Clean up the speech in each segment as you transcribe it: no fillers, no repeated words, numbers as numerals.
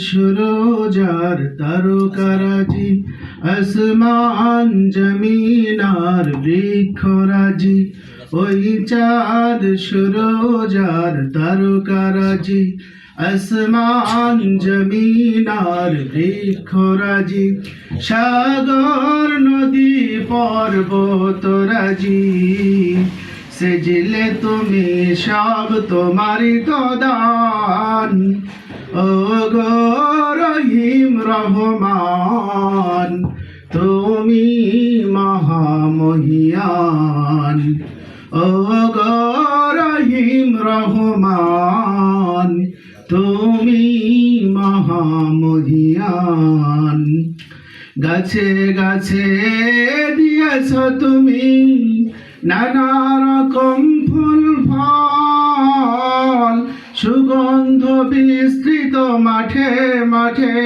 সুরজার তারকারাজি আসমান জমিন আর বৃক্ষরাজি ওই চাঁদ সুরজার তারকারাজি আসমান জমিন আর বৃক্ষরাজি সাগর নদী পর্বতরাজি সেজিলে তুমি সব তোমারই তো দান ও গো রহিম রহমান তুমি মহামহিয়ান ও গো রহিম রহমান তুমি মহামহিয়ান গাছে গাছে দিয়েছ তুমি নানা রকম ফুল ফল সুগন্ধ বিস্তৃত মাঠে মাঠে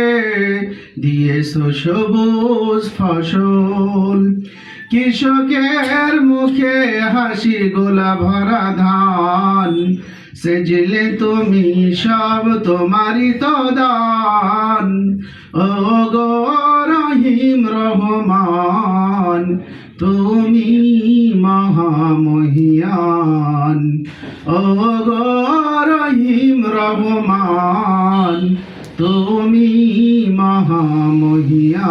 দিয়েছ সবুজ ফসল কৃষকের মুখে হাসি গোলা ভরা ধান সেজিলে তুমি সব তোমারই তো দান ও গো রহিম রহমান তুমি মহামহিয়ান ও গো রহিম রহমান তুমি মহামহিয়ান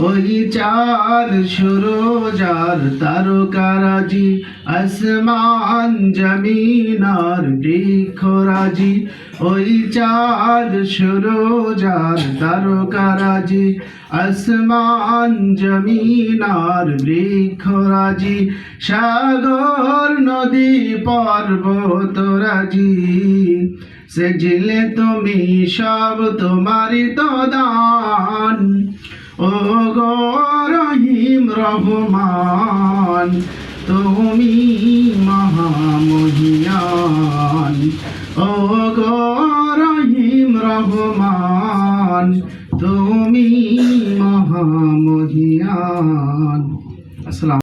ওই চাঁদ সুরজার তারকারাজি আসমান জমিন আর বৃক্ষরাজি ওই চাঁদ সুরজার তারকারাজি আসমান জমিন আর বৃক্ষরাজি সাগর নদী পর্বতরাজি সেজিলে তুমি সব তোমারই তো দান ও গো রহিম রহমান তুমি মহামহিয়ান ও গো রহিম রহমান তুমি মহামহিয়ান। আসসালাম।